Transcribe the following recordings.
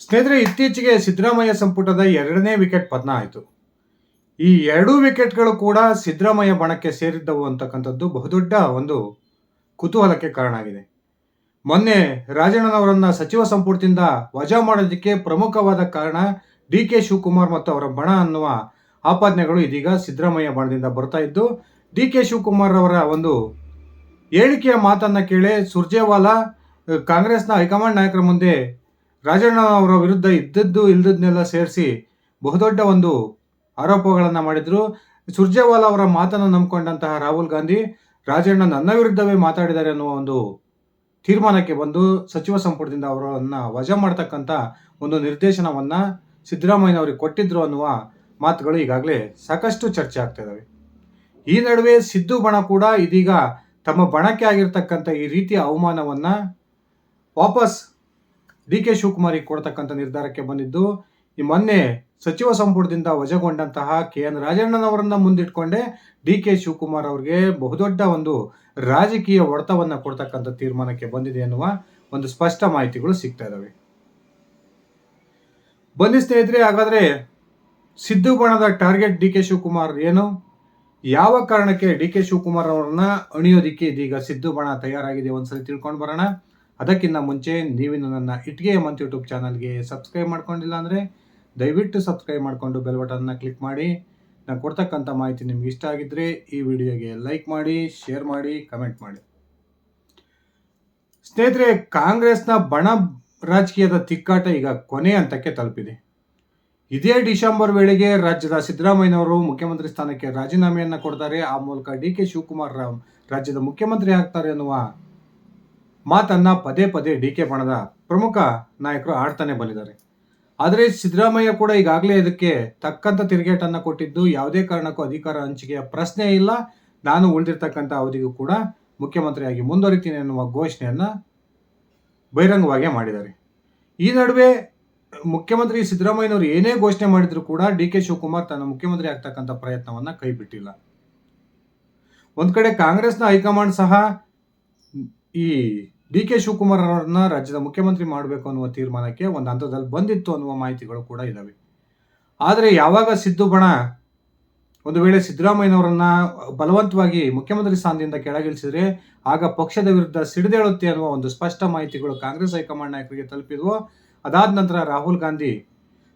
ಸ್ನೇಹಿತರೆ, ಇತ್ತೀಚೆಗೆ ಸಿದ್ದರಾಮಯ್ಯ ಸಂಪುಟದ 2ನೇ ವಿಕೆಟ್ ಪತನ ಆಯಿತು. ಈ 2 ವಿಕೆಟ್ಗಳು ಕೂಡ ಸಿದ್ದರಾಮಯ್ಯ ಬಣಕ್ಕೆ ಸೇರಿದ್ದವು ಅಂತಕ್ಕಂಥದ್ದು ಬಹುದೊಡ್ಡ ಒಂದು ಕುತೂಹಲಕ್ಕೆ ಕಾರಣ ಆಗಿದೆ. ಮೊನ್ನೆ ರಾಜಣ್ಣನವರನ್ನ ಸಚಿವ ಸಂಪುಟದಿಂದ ವಜಾ ಮಾಡೋದಕ್ಕೆ ಪ್ರಮುಖವಾದ ಕಾರಣ ಡಿ ಕೆ ಶಿವಕುಮಾರ್ ಮತ್ತು ಅವರ ಬಣ ಅನ್ನುವ ಆಪಾದನೆಗಳು ಇದೀಗ ಸಿದ್ದರಾಮಯ್ಯ ಬಣದಿಂದ ಬರ್ತಾ ಇದ್ದು, ಡಿ ಕೆ ಶಿವಕುಮಾರ್ ಅವರ ಒಂದು ಹೇಳಿಕೆಯ ಮಾತನ್ನ ಕೇಳಿ ಸುರ್ಜೇವಾಲಾ ಕಾಂಗ್ರೆಸ್ನ ಹೈಕಮಾಂಡ್ ನಾಯಕರ ಮುಂದೆ ರಾಜಣ್ಣ ಅವರ ವಿರುದ್ಧ ಇದ್ದದ್ದು ಇಲ್ಲದನ್ನೆಲ್ಲ ಸೇರಿಸಿ ಬಹುದೊಡ್ಡ ಒಂದು ಆರೋಪಗಳನ್ನು ಮಾಡಿದ್ರು. ಸುರ್ಜೇವಾಲಾ ಅವರ ಮಾತನ್ನು ನಂಬಿಕೊಂಡಂತಹ ರಾಹುಲ್ ಗಾಂಧಿ ರಾಜಣ್ಣ ನನ್ನ ವಿರುದ್ಧವೇ ಮಾತಾಡಿದ್ದಾರೆ ಅನ್ನುವ ಒಂದು ತೀರ್ಮಾನಕ್ಕೆ ಬಂದು ಸಚಿವ ಸಂಪುಟದಿಂದ ಅವರನ್ನು ವಜಾ ಮಾಡ್ತಕ್ಕಂಥ ಒಂದು ನಿರ್ದೇಶನವನ್ನ ಸಿದ್ದರಾಮಯ್ಯನವರಿಗೆ ಕೊಟ್ಟಿದ್ರು ಅನ್ನುವ ಮಾತುಗಳು ಈಗಾಗಲೇ ಸಾಕಷ್ಟು ಚರ್ಚೆ ಆಗ್ತಾ ಇದ್ದಾವೆ. ಈ ನಡುವೆ ಸಿದ್ದು ಬಣ ಕೂಡ ಇದೀಗ ತಮ್ಮ ಬಣಕ್ಕೆ ಆಗಿರ್ತಕ್ಕಂಥ ಈ ರೀತಿಯ ಅವಮಾನವನ್ನ ವಾಪಸ್ ಡಿ ಕೆ ಶಿವಕುಮಾರಿಗೆ ಕೊಡ್ತಕ್ಕಂಥ ನಿರ್ಧಾರಕ್ಕೆ ಬಂದಿದ್ದು, ಈ ಮೊನ್ನೆ ಸಚಿವ ಸಂಪುಟದಿಂದ ವಜಾಗೊಂಡಂತಹ ಕೆ ಎನ್ ರಾಜಣ್ಣನವರನ್ನ ಮುಂದಿಟ್ಕೊಂಡೆ ಡಿ ಕೆ ಶಿವಕುಮಾರ್ ಅವರಿಗೆ ಬಹುದೊಡ್ಡ ಒಂದು ರಾಜಕೀಯ ಹೊಡೆತವನ್ನ ಕೊಡ್ತಕ್ಕಂಥ ತೀರ್ಮಾನಕ್ಕೆ ಬಂದಿದೆ ಎನ್ನುವ ಒಂದು ಸ್ಪಷ್ಟ ಮಾಹಿತಿಗಳು ಸಿಗ್ತಾ ಇದಾವೆ. ಬನ್ನಿ ಸ್ನೇಹಿತರೆ, ಹಾಗಾದ್ರೆ ಸಿದ್ದು ಬಣದ ಟಾರ್ಗೆಟ್ ಡಿ ಕೆ ಶಿವಕುಮಾರ್ ಏನು, ಯಾವ ಕಾರಣಕ್ಕೆ ಡಿ ಕೆ ಶಿವಕುಮಾರ್ ಅವರನ್ನ ಅಣಿಯೋದಿಕ್ಕೆ ಇದೀಗ ಸಿದ್ದು ಬಣ ತಯಾರಾಗಿದೆ ಒಂದ್ಸಲಿ ತಿಳ್ಕೊಂಡು ಬರೋಣ. ಅದಕ್ಕಿಂತ ಮುಂಚೆ ನೀವಿನ್ನು ನನ್ನ ಇಟ್ಗೆ ಮಂತ್ ಯೂಟ್ಯೂಬ್ ಚಾನಲ್ಗೆ ಸಬ್ಸ್ಕ್ರೈಬ್ ಮಾಡ್ಕೊಂಡಿಲ್ಲ ಅಂದರೆ ದಯವಿಟ್ಟು ಸಬ್ಸ್ಕ್ರೈಬ್ ಮಾಡಿಕೊಂಡು ಬೆಲ್ ಬಟನ್ನ ಕ್ಲಿಕ್ ಮಾಡಿ. ನಾನು ಕೊಡ್ತಕ್ಕಂಥ ಮಾಹಿತಿ ನಿಮ್ಗೆ ಇಷ್ಟ ಆಗಿದ್ದರೆ ಈ ವಿಡಿಯೋಗೆ ಲೈಕ್ ಮಾಡಿ, ಶೇರ್ ಮಾಡಿ, ಕಮೆಂಟ್ ಮಾಡಿ. ಸ್ನೇಹಿತರೆ, ಕಾಂಗ್ರೆಸ್ನ ಬಣ ರಾಜಕೀಯದ ತಿಕ್ಕಾಟ ಈಗ ಕೊನೆ ಹಂತಕ್ಕೆ ತಲುಪಿದೆ. ಇದೇ ಡಿಸೆಂಬರ್ ವೇಳೆಗೆ ರಾಜ್ಯದ ಸಿದ್ದರಾಮಯ್ಯನವರು ಮುಖ್ಯಮಂತ್ರಿ ಸ್ಥಾನಕ್ಕೆ ರಾಜೀನಾಮೆಯನ್ನು ಕೊಡ್ತಾರೆ. ಆ ಮೂಲಕ ಡಿ ಕೆ ಶಿವಕುಮಾರ್ ರಾಜ್ಯದ ಮುಖ್ಯಮಂತ್ರಿ ಆಗ್ತಾರೆ ಅನ್ನುವ ಮಾತನ್ನ ಪದೇ ಪದೇ ಡಿ ಕೆ ಬಣದ ಪ್ರಮುಖ ನಾಯಕರು ಆಡ್ತಾನೆ ಬಂದಿದ್ದಾರೆ. ಆದರೆ ಸಿದ್ದರಾಮಯ್ಯ ಕೂಡ ಈಗಾಗಲೇ ಇದಕ್ಕೆ ತಕ್ಕಂಥ ತಿರುಗೇಟನ್ನು ಕೊಟ್ಟಿದ್ದು, ಯಾವುದೇ ಕಾರಣಕ್ಕೂ ಅಧಿಕಾರ ಹಂಚಿಕೆಯ ಪ್ರಶ್ನೆ ಇಲ್ಲ, ನಾನು ಉಳಿದಿರ್ತಕ್ಕಂಥ ಅವಧಿಗೂ ಕೂಡ ಮುಖ್ಯಮಂತ್ರಿಯಾಗಿ ಮುಂದುವರಿತೀನಿ ಅನ್ನುವ ಘೋಷಣೆಯನ್ನ ಬಹಿರಂಗವಾಗಿ ಮಾಡಿದ್ದಾರೆ. ಈ ನಡುವೆ ಮುಖ್ಯಮಂತ್ರಿ ಸಿದ್ದರಾಮಯ್ಯನವರು ಏನೇ ಘೋಷಣೆ ಮಾಡಿದ್ರು ಕೂಡ ಡಿ ಕೆ ಶಿವಕುಮಾರ್ ತನ್ನ ಮುಖ್ಯಮಂತ್ರಿ ಆಗ್ತಕ್ಕಂಥ ಪ್ರಯತ್ನವನ್ನ ಕೈ ಬಿಟ್ಟಿಲ್ಲ. ಒಂದ್ ಕಡೆ ಕಾಂಗ್ರೆಸ್ನ ಹೈಕಮಾಂಡ್ ಸಹ ಈ ಡಿ ಕೆ ಶಿವಕುಮಾರ್ ಅವರನ್ನ ರಾಜ್ಯದ ಮುಖ್ಯಮಂತ್ರಿ ಮಾಡಬೇಕು ಅನ್ನುವ ತೀರ್ಮಾನಕ್ಕೆ ಒಂದು ಹಂತದಲ್ಲಿ ಬಂದಿತ್ತು ಅನ್ನುವ ಮಾಹಿತಿಗಳು ಕೂಡ ಇದಾವೆ. ಆದರೆ ಯಾವಾಗ ಸಿದ್ದು ಬಣ ಒಂದು ವೇಳೆ ಸಿದ್ದರಾಮಯ್ಯನವರನ್ನ ಬಲವಂತವಾಗಿ ಮುಖ್ಯಮಂತ್ರಿ ಸ್ಥಾನದಿಂದ ಕೆಳಗಿಳಿಸಿದ್ರೆ ಆಗ ಪಕ್ಷದ ವಿರುದ್ಧ ಸಿಡಿದೇಳುತ್ತೆ ಅನ್ನುವ ಒಂದು ಸ್ಪಷ್ಟ ಮಾಹಿತಿಗಳು ಕಾಂಗ್ರೆಸ್ ಹೈಕಮಾಂಡ್ ನಾಯಕರಿಗೆ ತಲುಪಿದ್ವು. ಅದಾದ ನಂತರ ರಾಹುಲ್ ಗಾಂಧಿ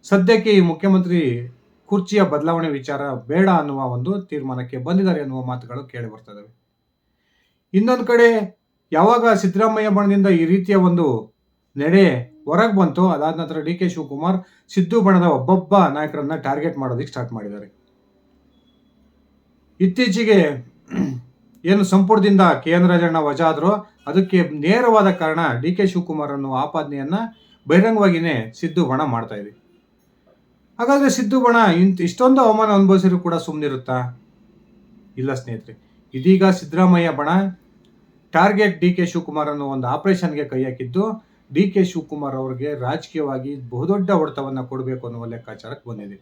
ಸದ್ಯಕ್ಕೆ ಈ ಮುಖ್ಯಮಂತ್ರಿ ಕುರ್ಚಿಯ ಬದಲಾವಣೆ ವಿಚಾರ ಬೇಡ ಅನ್ನುವ ಒಂದು ತೀರ್ಮಾನಕ್ಕೆ ಬಂದಿದ್ದಾರೆ ಅನ್ನುವ ಮಾತುಗಳು ಕೇಳಿ ಬರ್ತದವೆ. ಇನ್ನೊಂದು ಕಡೆ ಯಾವಾಗ ಸಿದ್ದರಾಮಯ್ಯ ಬಣದಿಂದ ಈ ರೀತಿಯ ಒಂದು ನಡೆ ಹೊರಗೆ ಬಂತು, ಅದಾದ ನಂತರ ಡಿ ಕೆ ಶಿವಕುಮಾರ್ ಸಿದ್ದು ಬಣದ ಒಬ್ಬೊಬ್ಬ ನಾಯಕರನ್ನ ಟಾರ್ಗೆಟ್ ಮಾಡೋದಕ್ಕೆ ಸ್ಟಾರ್ಟ್ ಮಾಡಿದ್ದಾರೆ. ಇತ್ತೀಚೆಗೆ ಏನು ಸಂಪುಟದಿಂದ ಕೆ ಎನ್ ರಾಜಣ್ಣ ವಜಾ ಆದ್ರೋ ಅದಕ್ಕೆ ನೇರವಾದ ಕಾರಣ ಡಿ ಕೆ ಶಿವಕುಮಾರ್ ಅನ್ನುವ ಆಪಾದನೆಯನ್ನ ಬಹಿರಂಗವಾಗಿಯೇ ಸಿದ್ದು ಬಣ ಮಾಡ್ತಾ ಇದೆ. ಹಾಗಾದ್ರೆ ಸಿದ್ದು ಬಣ ಇಷ್ಟೊಂದು ಅವಮಾನ ಅನುಭವಿಸಿದ್ರು ಕೂಡ ಸುಮ್ಮನಿರುತ್ತಾ? ಇಲ್ಲ ಸ್ನೇಹಿತರೆ, ಇದೀಗ ಸಿದ್ದರಾಮಯ್ಯ ಬಣ ಟಾರ್ಗೆಟ್ ಡಿ ಕೆ ಶಿವಕುಮಾರ್ ಅನ್ನೋ ಒಂದು ಆಪರೇಷನ್ಗೆ ಕೈ ಹಾಕಿದ್ದು, ಡಿ ಕೆ ಶಿವಕುಮಾರ್ ಅವರಿಗೆ ರಾಜಕೀಯವಾಗಿ ಬಹುದೊಡ್ಡ ಹೊಡೆತವನ್ನು ಕೊಡಬೇಕು ಅನ್ನುವ ಲೆಕ್ಕಾಚಾರಕ್ಕೆ ಬಂದಿದೆ.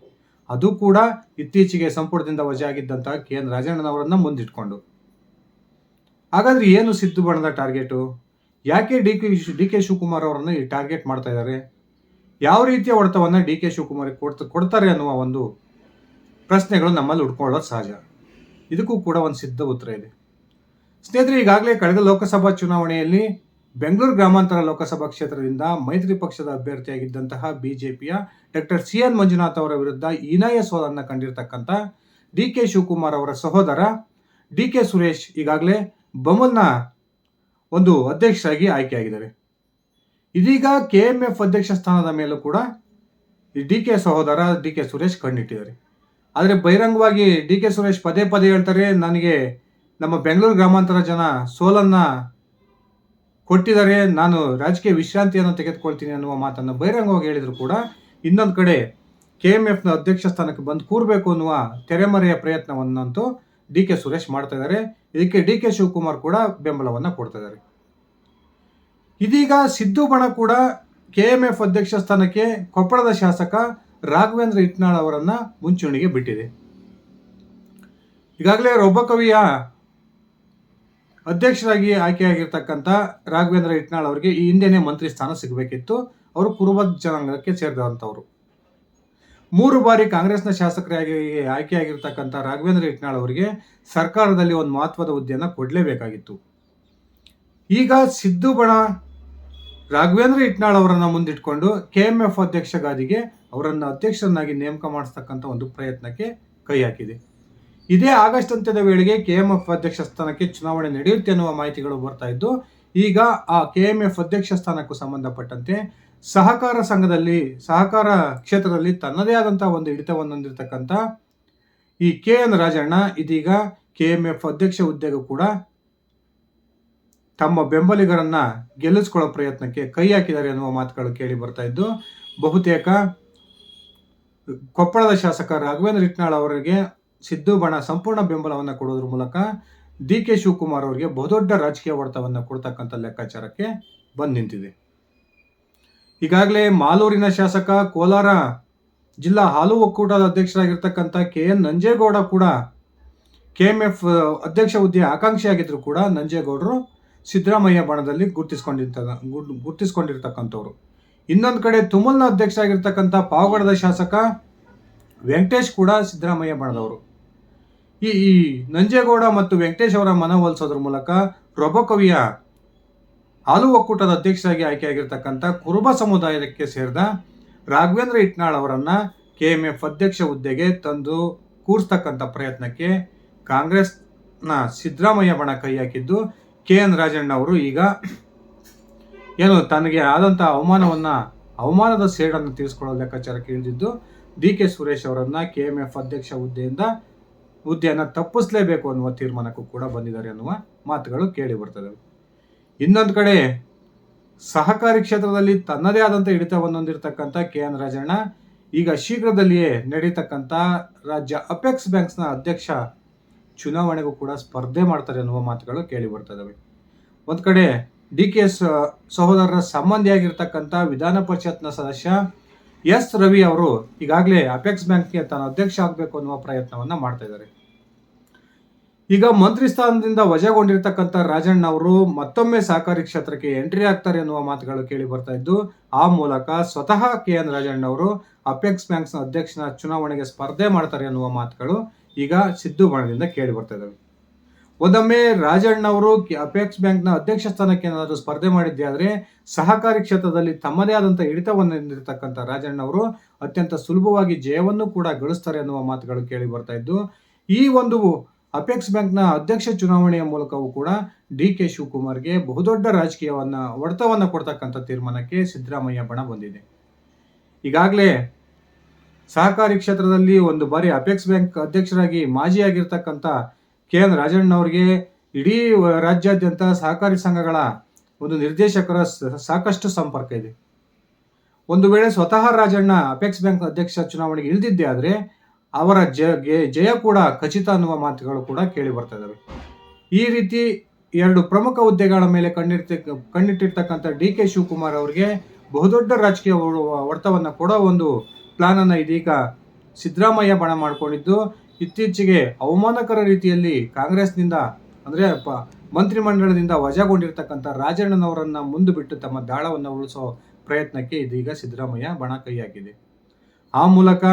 ಅದು ಕೂಡ ಇತ್ತೀಚೆಗೆ ಸಂಪುಟದಿಂದ ವಜಾ ಆಗಿದ್ದಂತಹ ಕೆ ಎನ್ ರಾಜಣ್ಣನವರನ್ನ ಮುಂದಿಟ್ಕೊಂಡು. ಹಾಗಾದ್ರೆ ಏನು ಸಿದ್ದು ಬಣದ ಟಾರ್ಗೆಟು? ಯಾಕೆ ಡಿ ಕೆ ಶಿವಕುಮಾರ್ ಅವರನ್ನು ಈ ಟಾರ್ಗೆಟ್ ಮಾಡ್ತಾ ಇದ್ದಾರೆ? ಯಾವ ರೀತಿಯ ಹೊಡೆತವನ್ನು ಡಿ ಕೆ ಶಿವಕುಮಾರ್ ಕೊಡ್ತಾರೆ ಅನ್ನುವ ಒಂದು ಪ್ರಶ್ನೆಗಳು ನಮ್ಮಲ್ಲಿ ಉಡ್ಕೊಳ್ಳೋದು ಸಹಜ. ಇದಕ್ಕೂ ಕೂಡ ಒಂದು ಸಿದ್ಧ ಉತ್ತರ ಇದೆ. ಸ್ನೇಹಿತರೆ, ಈಗಾಗಲೇ ಕಳೆದ ಲೋಕಸಭಾ ಚುನಾವಣೆಯಲ್ಲಿ ಬೆಂಗಳೂರು ಗ್ರಾಮಾಂತರ ಲೋಕಸಭಾ ಕ್ಷೇತ್ರದಿಂದ ಮೈತ್ರಿ ಪಕ್ಷದ ಅಭ್ಯರ್ಥಿಯಾಗಿದ್ದಂತಹ ಬಿಜೆಪಿಯ ಡಾಕ್ಟರ್ ಸಿ ಎನ್ ಮಂಜುನಾಥ್ ಅವರ ವಿರುದ್ಧ ಹೀನಾಯ ಸೋಲನ್ನು ಕಂಡಿರ್ತಕ್ಕಂಥ ಡಿ ಕೆ ಶಿವಕುಮಾರ್ ಅವರ ಸಹೋದರ ಡಿ ಕೆ ಸುರೇಶ್ ಈಗಾಗಲೇ ಬಮಲ್ನ ಒಂದು ಅಧ್ಯಕ್ಷರಾಗಿ ಆಯ್ಕೆಯಾಗಿದ್ದಾರೆ. ಇದೀಗ ಕೆಎಂಎಫ್ ಅಧ್ಯಕ್ಷ ಸ್ಥಾನದ ಮೇಲೂ ಕೂಡ ಡಿ ಕೆ ಸಹೋದರ ಡಿ ಕೆ ಸುರೇಶ್ ಕಣ್ಣಿಟ್ಟಿದ್ದಾರೆ. ಆದರೆ ಬಹಿರಂಗವಾಗಿ ಡಿ ಕೆ ಸುರೇಶ್ ಪದೇ ಪದೇ ಹೇಳ್ತಾರೆ, ನನಗೆ ನಮ್ಮ ಬೆಂಗಳೂರು ಗ್ರಾಮಾಂತರ ಜನ ಸೋಲನ್ನ ಕೊಟ್ಟಿದ್ದಾರೆ, ನಾನು ರಾಜಕೀಯ ವಿಶ್ರಾಂತಿಯನ್ನು ತೆಗೆದುಕೊಳ್ತೀನಿ ಅನ್ನುವ ಮಾತನ್ನು ಬಹಿರಂಗವಾಗಿ ಹೇಳಿದ್ರು ಕೂಡ ಇನ್ನೊಂದು ಕಡೆ ಕೆಎಂಎಫ್ನ ಅಧ್ಯಕ್ಷ ಸ್ಥಾನಕ್ಕೆ ಬಂದು ಕೂರಬೇಕು ಅನ್ನುವ ತೆರೆಮರೆಯ ಪ್ರಯತ್ನವನ್ನಂತೂ ಡಿ ಕೆ ಸುರೇಶ್ ಮಾಡ್ತಾ ಇದ್ದಾರೆ. ಇದಕ್ಕೆ ಡಿ ಕೆ ಶಿವಕುಮಾರ್ ಕೂಡ ಬೆಂಬಲವನ್ನು ಕೊಡ್ತಾ ಇದ್ದಾರೆ. ಇದೀಗ ಸಿದ್ದು ಬಣ ಕೂಡ ಕೆಎಂಎಫ್ ಅಧ್ಯಕ್ಷ ಸ್ಥಾನಕ್ಕೆ ಕೊಪ್ಪಳದ ಶಾಸಕ ರಾಘವೇಂದ್ರ ಹಿಟ್ನಾಳ್ ಅವರನ್ನ ಮುಂಚೂಣಿಗೆ ಬಿಟ್ಟಿದೆ. ಈಗಾಗಲೇ ರೊಬ್ಬಕವಿಯ ಅಧ್ಯಕ್ಷರಾಗಿ ಆಯ್ಕೆಯಾಗಿರ್ತಕ್ಕಂಥ ರಾಘವೇಂದ್ರ ಹಿಟ್ನಾಳ್ ಅವರಿಗೆ ಈ ಹಿಂದೆನೇ ಮಂತ್ರಿ ಸ್ಥಾನ ಸಿಗಬೇಕಿತ್ತು. ಅವರು ಕುರುಬ ಜನಾಂಗಕ್ಕೆ ಸೇರಿದಂಥವ್ರು. 3 ಬಾರಿ ಕಾಂಗ್ರೆಸ್ನ ಶಾಸಕರಾಗಿ ಆಯ್ಕೆಯಾಗಿರ್ತಕ್ಕಂಥ ರಾಘವೇಂದ್ರ ಹಿಟ್ನಾಳ್ ಅವರಿಗೆ ಸರ್ಕಾರದಲ್ಲಿ ಒಂದು ಮಹತ್ವದ ಹುದ್ದೆಯನ್ನು ಕೊಡಲೇಬೇಕಾಗಿತ್ತು. ಈಗ ಸಿದ್ದು ಬಣ ರಾಘವೇಂದ್ರ ಹಿಟ್ನಾಳ್ ಅವರನ್ನು ಮುಂದಿಟ್ಕೊಂಡು KMF ಅಧ್ಯಕ್ಷ ಗಾದಿಗೆ ಅವರನ್ನು ಅಧ್ಯಕ್ಷರನ್ನಾಗಿ ನೇಮಕ ಮಾಡಿಸ್ತಕ್ಕಂಥ ಒಂದು ಪ್ರಯತ್ನಕ್ಕೆ ಕೈ ಹಾಕಿದೆ. ಇದೇ ಆಗಸ್ಟ್ ಅಂತ್ಯದ ವೇಳೆಗೆ KMF ಅಧ್ಯಕ್ಷ ಸ್ಥಾನಕ್ಕೆ ಚುನಾವಣೆ ನಡೆಯುತ್ತೆ ಅನ್ನುವ ಮಾಹಿತಿಗಳು ಬರ್ತಾ ಇದ್ದು, ಈಗ ಆ KMF ಅಧ್ಯಕ್ಷ ಸ್ಥಾನಕ್ಕೂ ಸಂಬಂಧಪಟ್ಟಂತೆ ಸಹಕಾರ ಸಹಕಾರ ಕ್ಷೇತ್ರದಲ್ಲಿ ತನ್ನದೇ ಆದಂತಹ ಒಂದು ಹಿಡಿತವನ್ನು ಹೊಂದಿರತಕ್ಕಂಥ ಈ KN ರಾಜಣ್ಣ ಇದೀಗ KMF ಅಧ್ಯಕ್ಷ ಹುದ್ದೆಗೂ ಕೂಡ ತಮ್ಮ ಬೆಂಬಲಿಗರನ್ನ ಗೆಲ್ಲಿಸ್ಕೊಳ್ಳೋ ಪ್ರಯತ್ನಕ್ಕೆ ಕೈ ಹಾಕಿದ್ದಾರೆ ಎನ್ನುವ ಮಾತುಗಳು ಕೇಳಿ ಬರ್ತಾ ಇದ್ದು, ಬಹುತೇಕ ಕೊಪ್ಪಳದ ಶಾಸಕ ರಾಘವೇಂದ್ರ ಹಿಟ್ನಾಳ್ ಅವರಿಗೆ ಸಿದ್ದು ಬಣ ಸಂಪೂರ್ಣ ಬೆಂಬಲವನ್ನು ಕೊಡೋದ್ರ ಮೂಲಕ DK ಶಿವಕುಮಾರ್ ಅವರಿಗೆ ಬಹುದೊಡ್ಡ ರಾಜಕೀಯ ಹೊಡೆತವನ್ನು ಕೊಡ್ತಕ್ಕಂಥ ಲೆಕ್ಕಾಚಾರಕ್ಕೆ ಬಂದು ನಿಂತಿದೆ. ಈಗಾಗಲೇ ಮಾಲೂರಿನ ಶಾಸಕ, ಕೋಲಾರ ಜಿಲ್ಲಾ ಹಾಲು ಒಕ್ಕೂಟದ ಅಧ್ಯಕ್ಷರಾಗಿರ್ತಕ್ಕಂಥ KN ನಂಜೇಗೌಡ ಕೂಡ KMF ಅಧ್ಯಕ್ಷ ಹುದ್ದೆ ಆಕಾಂಕ್ಷಿಯಾಗಿದ್ರು ಕೂಡ ನಂಜೇಗೌಡರು ಸಿದ್ದರಾಮಯ್ಯ ಬಣದಲ್ಲಿ ಗುರುತಿಸ್ಕೊಂಡಿರ್ತಕ್ಕಂಥವ್ರು. ಇನ್ನೊಂದು ಕಡೆ ತುಮಲ್ನ ಅಧ್ಯಕ್ಷರಾಗಿರ್ತಕ್ಕಂಥ ಪಾವಗಡದ ಶಾಸಕ ವೆಂಕಟೇಶ್ ಕೂಡ ಸಿದ್ದರಾಮಯ್ಯ ಬಣದವರು. ಈ ನಂಜೇಗೌಡ ಮತ್ತು ವೆಂಕಟೇಶ್ ಅವರ ಮನವೊಲಿಸೋದ್ರ ಮೂಲಕ ರೊಬಕವಿಯ ಹಾಲು ಒಕ್ಕೂಟದ ಅಧ್ಯಕ್ಷರಾಗಿ ಆಯ್ಕೆಯಾಗಿರ್ತಕ್ಕಂಥ ಕುರುಬ ಸಮುದಾಯಕ್ಕೆ ಸೇರಿದ ರಾಘವೇಂದ್ರ ಹಿಟ್ನಾಳ್ ಅವರನ್ನ KMF ಅಧ್ಯಕ್ಷ ಹುದ್ದೆಗೆ ತಂದು ಕೂರಿಸ್ತಕ್ಕಂಥ ಪ್ರಯತ್ನಕ್ಕೆ ಕಾಂಗ್ರೆಸ್ನ ಸಿದ್ದರಾಮಯ್ಯ ಬಣ ಕೈ ಹಾಕಿದ್ದು, KN ರಾಜಣ್ಣ ಅವರು ಈಗ ಏನು ತನಗೆ ಆದಂಥ ಅವಮಾನದ ಸೇಡನ್ನು ತೀರಿಸಿಕೊಳ್ಳೋ ಲೆಕ್ಕಾಚಾರಕ್ಕೆ ಇಳಿದಿದ್ದು, DK ಸುರೇಶ್ ಅವರನ್ನ KMF ಅಧ್ಯಕ್ಷ ಹುದ್ದೆಯನ್ನು ತಪ್ಪಿಸಲೇಬೇಕು ಅನ್ನುವ ತೀರ್ಮಾನಕ್ಕೂ ಕೂಡ ಬಂದಿದ್ದಾರೆ ಅನ್ನುವ ಮಾತುಗಳು ಕೇಳಿ ಬರ್ತದೆ. ಇನ್ನೊಂದು ಕಡೆ ಸಹಕಾರಿ ಕ್ಷೇತ್ರದಲ್ಲಿ ತನ್ನದೇ ಆದಂಥ ಹಿಡಿತವನ್ನು ಹೊಂದಿರತಕ್ಕಂಥ KN ರಾಜಣ್ಣ ಈಗ ಶೀಘ್ರದಲ್ಲಿಯೇ ನಡೀತಕ್ಕಂಥ ರಾಜ್ಯ ಅಪೆಕ್ಸ್ ಬ್ಯಾಂಕ್ಸ್ನ ಅಧ್ಯಕ್ಷ ಚುನಾವಣೆಗೂ ಕೂಡ ಸ್ಪರ್ಧೆ ಮಾಡ್ತಾರೆ ಅನ್ನುವ ಮಾತುಗಳು ಕೇಳಿ ಬರ್ತದವೆ. ಒಂದು ಕಡೆ DK ಸಹೋದರರ ಸಂಬಂಧಿಯಾಗಿರ್ತಕ್ಕಂಥ ವಿಧಾನ ಪರಿಷತ್ನ ಸದಸ್ಯ S ರವಿ ಅವರು ಈಗಾಗಲೇ ಅಪೆಕ್ಸ್ ಬ್ಯಾಂಕ್ಗೆ ತನ್ನ ಅಧ್ಯಕ್ಷ ಆಗಬೇಕು ಅನ್ನುವ ಪ್ರಯತ್ನವನ್ನ ಮಾಡ್ತಾ ಇದ್ದಾರೆ. ಈಗ ಮಂತ್ರಿ ಸ್ಥಾನದಿಂದ ವಜಾಗೊಂಡಿರ್ತಕ್ಕಂಥ ರಾಜಣ್ಣ ಅವರು ಮತ್ತೊಮ್ಮೆ ಸಹಕಾರಿ ಕ್ಷೇತ್ರಕ್ಕೆ ಎಂಟ್ರಿ ಆಗ್ತಾರೆ ಅನ್ನುವ ಮಾತುಗಳು ಕೇಳಿ ಬರ್ತಾ ಇದ್ದು, ಆ ಮೂಲಕ ಸ್ವತಃ KN ರಾಜಣ್ಣ ಅವರು ಅಪೆಕ್ಸ್ ಬ್ಯಾಂಕ್ಸ್ನ ಅಧ್ಯಕ್ಷನ ಚುನಾವಣೆಗೆ ಸ್ಪರ್ಧೆ ಮಾಡ್ತಾರೆ ಅನ್ನುವ ಮಾತುಗಳು ಈಗ ಸಿದ್ದು ಬಣದಿಂದ ಕೇಳಿ ಬರ್ತಾ ಇದ್ದಾವೆ. ಒಂದೊಮ್ಮೆ ರಾಜಣ್ಣ ಅವರು ಅಪೆಕ್ಸ್ ಬ್ಯಾಂಕ್ನ ಅಧ್ಯಕ್ಷ ಸ್ಥಾನಕ್ಕೆ ಏನಾದರೂ ಸ್ಪರ್ಧೆ ಮಾಡಿದ್ದೆ ಆದರೆ ಸಹಕಾರಿ ಕ್ಷೇತ್ರದಲ್ಲಿ ತಮ್ಮದೇ ಆದಂಥ ಹಿಡಿತವನ್ನು ಹೊಂದಿರತಕ್ಕಂಥ ರಾಜಣ್ಣ ಅವರು ಅತ್ಯಂತ ಸುಲಭವಾಗಿ ಜಯವನ್ನು ಕೂಡ ಗಳಿಸ್ತಾರೆ ಅನ್ನುವ ಮಾತುಗಳು ಕೇಳಿ ಬರ್ತಾ ಇದ್ದು, ಈ ಒಂದು ಅಪೆಕ್ಸ್ ಬ್ಯಾಂಕ್ನ ಅಧ್ಯಕ್ಷ ಚುನಾವಣೆಯ ಮೂಲಕವೂ ಕೂಡ DK ಶಿವಕುಮಾರ್ಗೆ ಬಹುದೊಡ್ಡ ಹೊಡೆತವನ್ನು ಕೊಡ್ತಕ್ಕಂಥ ತೀರ್ಮಾನಕ್ಕೆ ಸಿದ್ದರಾಮಯ್ಯ ಬಣ ಬಂದಿದೆ. ಈಗಾಗಲೇ ಸಹಕಾರಿ ಕ್ಷೇತ್ರದಲ್ಲಿ ಒಂದು ಬಾರಿ ಅಪೆಕ್ಸ್ ಬ್ಯಾಂಕ್ ಅಧ್ಯಕ್ಷರಾಗಿ ಮಾಜಿಯಾಗಿರ್ತಕ್ಕಂಥ KN ರಾಜಣ್ಣ ಅವರಿಗೆ ಇಡೀ ರಾಜ್ಯಾದ್ಯಂತ ಸಹಕಾರಿ ಸಂಘಗಳ ಒಂದು ನಿರ್ದೇಶಕರ ಸಾಕಷ್ಟು ಸಂಪರ್ಕ ಇದೆ. ಒಂದು ವೇಳೆ ಸ್ವತಃ ರಾಜಣ್ಣ ಅಪೆಕ್ಸ್ ಬ್ಯಾಂಕ್ ಅಧ್ಯಕ್ಷ ಚುನಾವಣೆಗೆ ಇಳಿದಿದ್ದೆ ಆದರೆ ಅವರ ಜಯ ಕೂಡ ಖಚಿತ ಅನ್ನುವ ಮಾತುಗಳು ಕೂಡ ಕೇಳಿ ಬರ್ತಾ ಇದ್ದಾವೆ. ಈ ರೀತಿ 2 ಪ್ರಮುಖ ಹುದ್ದೆಗಳ ಮೇಲೆ ಕಣ್ಣಿಟ್ಟಿರ್ತಕ್ಕಂಥ DK ಶಿವಕುಮಾರ್ ಅವರಿಗೆ ಬಹುದೊಡ್ಡ ರಾಜಕೀಯ ಹೊಡೆತವನ್ನು ಕೊಡೋ ಒಂದು ಪ್ಲಾನ್ ಅನ್ನು ಇದೀಗ ಸಿದ್ದರಾಮಯ್ಯ ಬಣ ಮಾಡಿಕೊಂಡಿದ್ದು, ಇತ್ತೀಚೆಗೆ ಅವಮಾನಕರ ರೀತಿಯಲ್ಲಿ ಕಾಂಗ್ರೆಸ್ನಿಂದ ಅಂದರೆ ಮಂತ್ರಿಮಂಡಲದಿಂದ ವಜಾಗೊಂಡಿರ್ತಕ್ಕಂಥ ರಾಜಣ್ಣನವರನ್ನ ಮುಂದೆ ಬಿಟ್ಟು ತಮ್ಮ ದಾಳವನ್ನು ಉಳಿಸೋ ಪ್ರಯತ್ನಕ್ಕೆ ಇದೀಗ ಸಿದ್ದರಾಮಯ್ಯ ಬಣ ಕೈ ಹಾಕಿದೆ. ಆ ಮೂಲಕ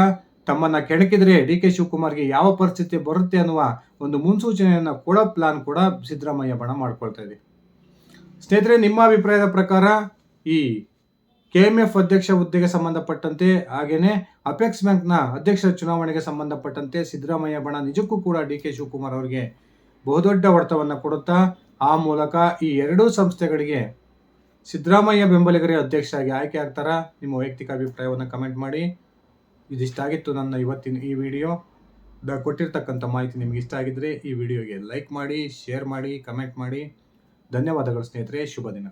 ತಮ್ಮನ್ನ ಕೆಣಕಿದ್ರೆ DK ಶಿವಕುಮಾರ್ಗೆ ಯಾವ ಪರಿಸ್ಥಿತಿ ಬರುತ್ತೆ ಅನ್ನುವ ಒಂದು ಮುನ್ಸೂಚನೆಯನ್ನು ಕೊಡೋ ಪ್ಲಾನ್ ಕೂಡ ಸಿದ್ದರಾಮಯ್ಯ ಬಣ ಮಾಡ್ಕೊಳ್ತಾ ಇದೆ. ಸ್ನೇಹಿತರೆ, ನಿಮ್ಮ ಅಭಿಪ್ರಾಯದ ಪ್ರಕಾರ ಈ KMF ಅಧ್ಯಕ್ಷ ಹುದ್ದೆಗೆ ಸಂಬಂಧಪಟ್ಟಂತೆ ಹಾಗೇನೆ ಅಪೆಕ್ಸ್ ಬ್ಯಾಂಕ್ನ ಅಧ್ಯಕ್ಷ ಚುನಾವಣೆಗೆ ಸಂಬಂಧಪಟ್ಟಂತೆ ಸಿದ್ದರಾಮಯ್ಯ ಬಣ ನಿಜಕ್ಕೂ ಕೂಡ DK ಶಿವಕುಮಾರ್ ಅವರಿಗೆ ಬಹುದೊಡ್ಡ ಹೊಡೆತವನ್ನು ಕೊಡುತ್ತಾ ಆ ಮೂಲಕ ಈ 2 ಸಂಸ್ಥೆಗಳಿಗೆ ಸಿದ್ದರಾಮಯ್ಯ ಬೆಂಬಲಿಗರೇ ಅಧ್ಯಕ್ಷರಾಗಿ ಆಯ್ಕೆ ಆಗ್ತಾರಾ? ನಿಮ್ಮ ವೈಯಕ್ತಿಕ ಅಭಿಪ್ರಾಯವನ್ನು ಕಮೆಂಟ್ ಮಾಡಿ. ಇದಿಷ್ಟಾಗಿತ್ತು ನನ್ನ ಇವತ್ತಿನ ಈ ವಿಡಿಯೋ. ಕೊಟ್ಟಿರ್ತಕ್ಕಂಥ ಮಾಹಿತಿ ನಿಮಗೆ ಇಷ್ಟ ಆಗಿದ್ರೆ ಈ ವಿಡಿಯೋಗೆ ಲೈಕ್ ಮಾಡಿ, ಶೇರ್ ಮಾಡಿ, ಕಮೆಂಟ್ ಮಾಡಿ. ಧನ್ಯವಾದಗಳು ಸ್ನೇಹಿತರೆ. ಶುಭ ದಿನ.